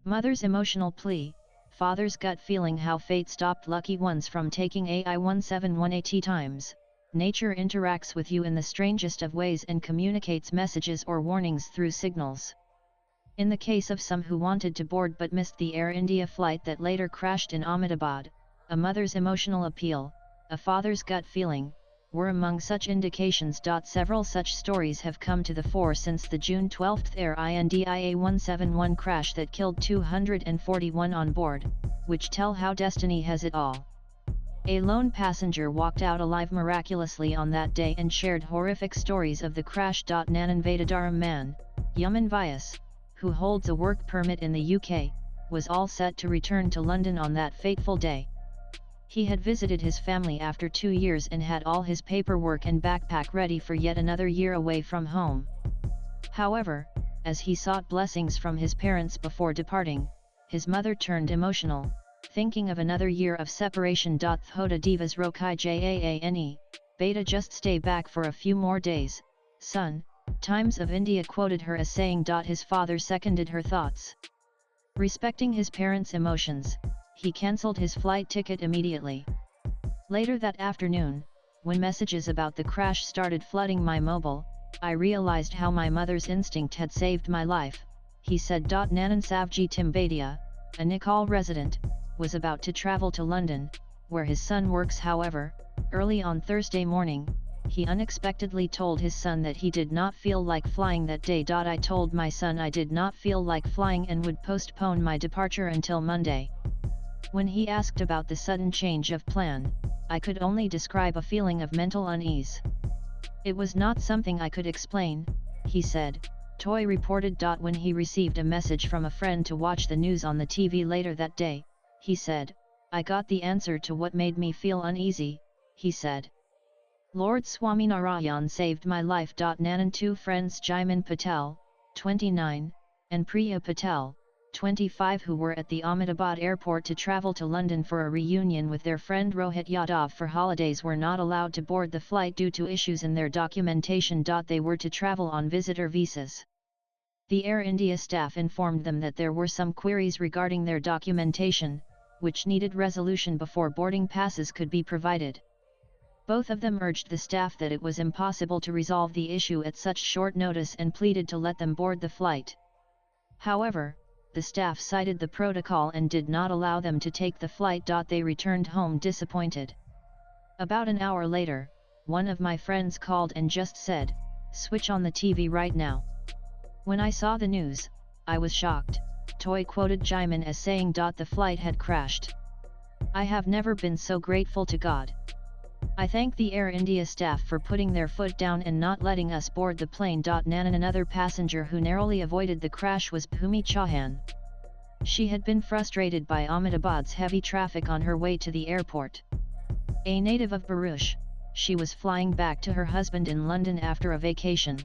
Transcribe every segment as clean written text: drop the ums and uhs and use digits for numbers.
Mother's emotional plea, father's gut feeling how fate stopped lucky ones from taking AI171 80 times. Nature interacts with you in the strangest of ways and communicates messages or warnings through signals. In the case of some who wanted to board but missed the Air India flight that later crashed in Ahmedabad, a mother's emotional appeal, a father's gut feeling, were among such indications. Several such stories have come to the fore since the June 12 Air India 171 crash that killed 241 on board, which tell how destiny has it all. A lone passenger walked out alive miraculously on that day and shared horrific stories of the crash. Nanan Vedadaram man, Yaman Vyas, who holds a work permit in the UK, was all set to return to London on that fateful day. He had visited his family after 2 years and had all his paperwork and backpack ready for yet another year away from home. However, as he sought blessings from his parents before departing, his mother turned emotional, thinking of another year of separation. Thoda Divas Rokai Jaane, Beta, just stay back for a few more days, son. Times of India quoted her as saying. His father seconded her thoughts. Respecting his parents' emotions, he cancelled his flight ticket immediately. Later that afternoon, when messages about the crash started flooding my mobile, I realized how my mother's instinct had saved my life, he said. Nanan Savji Timbadia, a Nikal resident, was about to travel to London, where his son works. However, early on Thursday morning, he unexpectedly told his son that he did not feel like flying that day. I told my son I did not feel like flying and would postpone my departure until Monday. When he asked about the sudden change of plan, I could only describe a feeling of mental unease. It was not something I could explain, he said. Toy reported. When he received a message from a friend to watch the news on the TV later that day, he said, I got the answer to what made me feel uneasy, he said. Lord Swaminarayan saved my life. Nanan two friends Jaimin Patel, 29, and Priya Patel, 25, who were at the Ahmedabad airport to travel to London for a reunion with their friend Rohit Yadav for holidays, were not allowed to board the flight due to issues in their documentation. They were to travel on visitor visas. The Air India staff informed them that there were some queries regarding their documentation, which needed resolution before boarding passes could be provided. Both of them urged the staff that it was impossible to resolve the issue at such short notice and pleaded to let them board the flight. However, the staff cited the protocol and did not allow them to take the flight. They returned home disappointed. About an hour later, one of my friends called and just said, "Switch on the TV right now." When I saw the news, I was shocked, Toy quoted Jaimin as saying. The flight had crashed. I have never been so grateful to God. I thank the Air India staff for putting their foot down and not letting us board the plane. Nanan another passenger who narrowly avoided the crash was Bhumi Chauhan. She had been frustrated by Ahmedabad's heavy traffic on her way to the airport. A native of Bharuch, she was flying back to her husband in London after a vacation.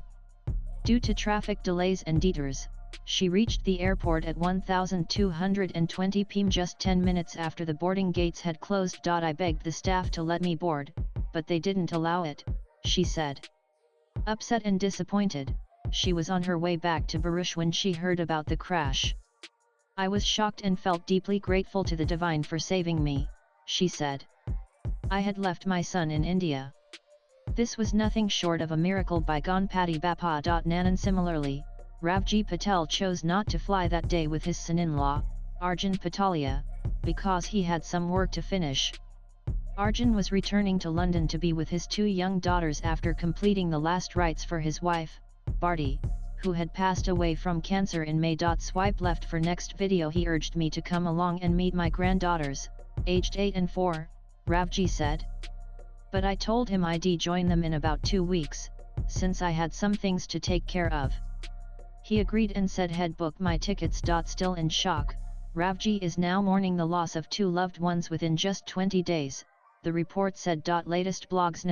Due to traffic delays and detours, she reached the airport at 1220 pm, just 10 minutes after the boarding gates had closed. I begged the staff to let me board, but they didn't allow it, she said. Upset and disappointed, she was on her way back to Bharuch when she heard about the crash. I was shocked and felt deeply grateful to the divine for saving me, she said. I had left my son in India. This was nothing short of a miracle by Ganpati Bappa. Nanan similarly, Ravji Patel chose not to fly that day with his son-in-law, Arjun Patalia, because he had some work to finish. Arjun was returning to London to be with his 2 young daughters after completing the last rites for his wife, Bharti, who had passed away from cancer in May. Swipe left for next video. He urged me to come along and meet my granddaughters, aged 8 and 4, Ravji said. But I told him I'd join them in about 2 weeks, since I had some things to take care of. He agreed and said he'd book my tickets. Still in shock, Ravji is now mourning the loss of 2 loved ones within just 20 days, the report said. Latest blogs.